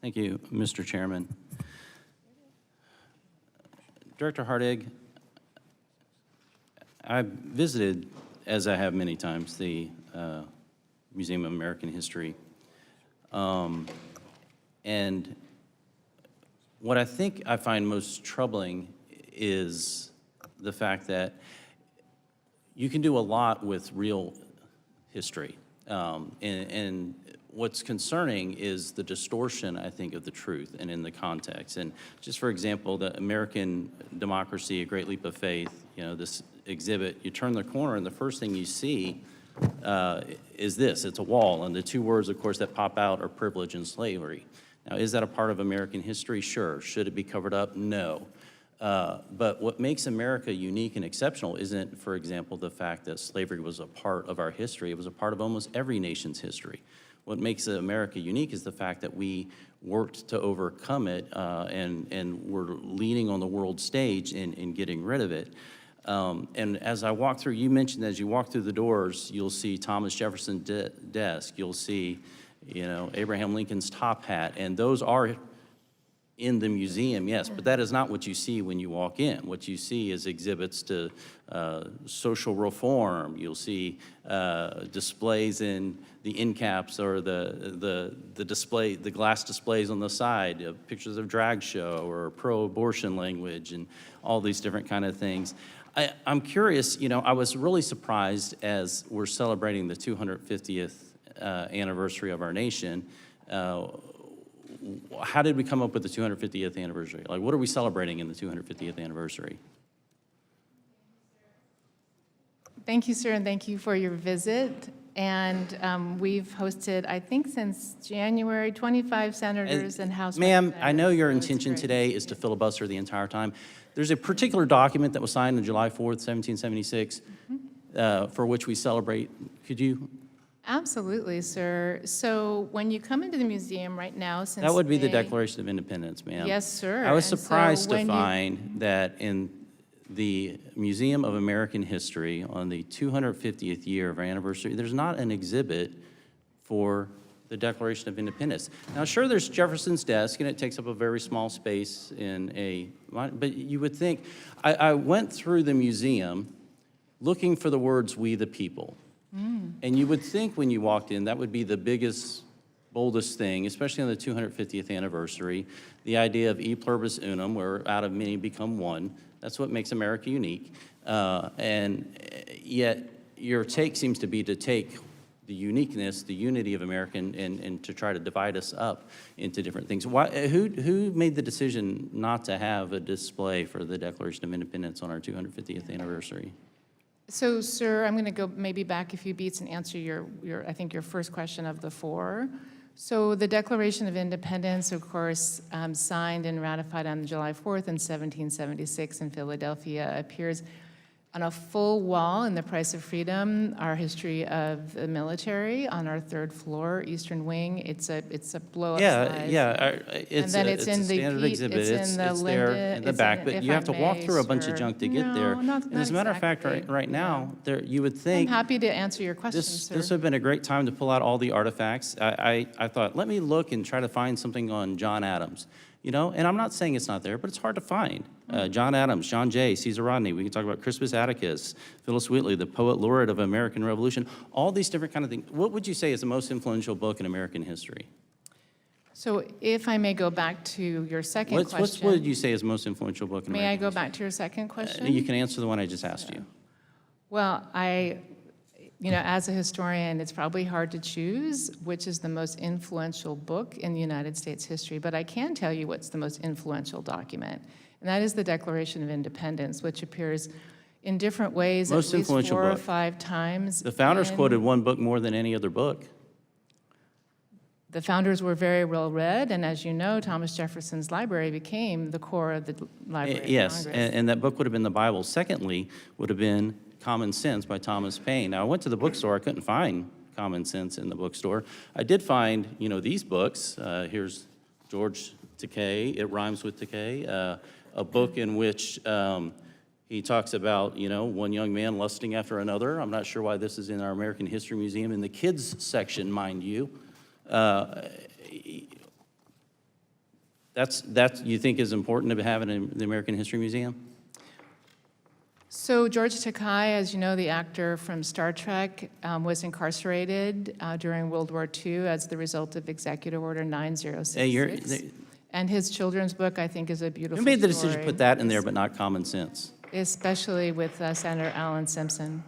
Thank you, Mr. Chairman. Director Hardig, I've visited, as I have many times, the Museum of American History. And what I think I find most troubling is the fact that you can do a lot with real history. And what's concerning is the distortion, I think, of the truth and in the context. And just for example, the American Democracy, A Great Leap of Faith, you know, this exhibit, you turn the corner and the first thing you see is this, it's a wall. And the two words, of course, that pop out are privilege and slavery. Now, is that a part of American history? Sure. Should it be covered up? No. But what makes America unique and exceptional isn't, for example, the fact that slavery was a part of our history. It was a part of almost every nation's history. What makes America unique is the fact that we worked to overcome it and we're leading on the world stage in getting rid of it. And as I walk through, you mentioned as you walk through the doors, you'll see Thomas Jefferson's desk. You'll see, you know, Abraham Lincoln's top hat, and those are in the museum, yes, but that is not what you see when you walk in. What you see is exhibits to social reform. You'll see displays in the end caps or the display, the glass displays on the side, pictures of drag show or pro-abortion language and all these different kind of things. I'm curious, you know, I was really surprised as we're celebrating the 250th anniversary of our nation. How did we come up with the 250th anniversary? Like, what are we celebrating in the 250th anniversary? Thank you, sir, and thank you for your visit. And we've hosted, I think since January, 25 senators and House Ma'am, representatives. I know your So it's intention great. today is to filibuster the entire time. There's a particular document that was signed on July 4th, 1776, for which we celebrate. Could you? Absolutely, sir. So when you come into the museum right now, since That would be the May- Declaration of Independence, ma'am. Yes, sir. I was And so surprised to when you- find that in the Museum of American History on the 250th year of our anniversary, there's not an exhibit for the Declaration of Independence. Now, sure, there's Jefferson's desk, and it takes up a very small space in a, but you would think, I went through the museum looking for the words, "we the people." And you would think when you walked in, that would be the biggest, boldest thing, especially on the 250th anniversary, the idea of e pluribus unum, where out of many become one. That's what makes America unique. And yet your take seems to be to take the uniqueness, the unity of America, and to try to divide us up into different things. Who made the decision not to have a display for the Declaration of Independence on our 250th anniversary? So, sir, I'm going to go maybe back a few beats and answer your I think, your first question of the four. So the Declaration of Independence, of course, signed and ratified on July 4th in 1776 in Philadelphia, appears on a full wall in the Price of Freedom, our history of the military on our third floor, Eastern Wing. It's a blow-up size. It's then a it's in the standard Pete- exhibit. it's in the It's there Linda- in the it's back, in- but if you I have to walk may, through a bunch of sir. junk to get there. No, not And as a matter of fact, exactly. right now, there you would I'm think happy to answer your question, this sir. would have been a great time to pull out all the artifacts. I thought, let me look and try to find something on John Adams. You know, and I'm not saying it's not there, but it's hard to find. John Adams, John Jay, Caesar Rodney. We can talk about Crispus Attucks, Phyllis Wheatley, the poet laureate of American Revolution. All these different kind of things. What would you say is the most influential book in American history? So if I may go back to your second question. What would you say is the most influential book in May I American go history? back to your second question? You can answer the one I just asked you. Well, you know, as a historian, it's probably hard to choose which is the most influential book in the United States history, but I can tell you what's the most influential document, and that is the Declaration of Independence, which appears in different ways Most at least influential 4 or book. 5 times. The founders in- quoted one book more than any other book. The founders were very well read, and as you know, Thomas Jefferson's library became the core of the Library of Yes, Congress. and that book would have been the Bible. Secondly, would have been Common Sense by Thomas Paine. Now, I went to the bookstore. I couldn't find Common Sense in the bookstore. I did find, you know, these books. Here's George Takei, It Rhymes with Takei, a book in which he talks about, you know, one young man lusting after another. I'm not sure why this is in our American History Museum in the kids section, mind you. That's you think is important to have it in the American History Museum? So George Takei, as you know, the actor from Star Trek, was incarcerated during World War II as the result of Executive Order 9066. Hey, And his children's book, I think, is a beautiful who made the decision to story, put that in there but not common sense? especially with Senator Alan Simpson.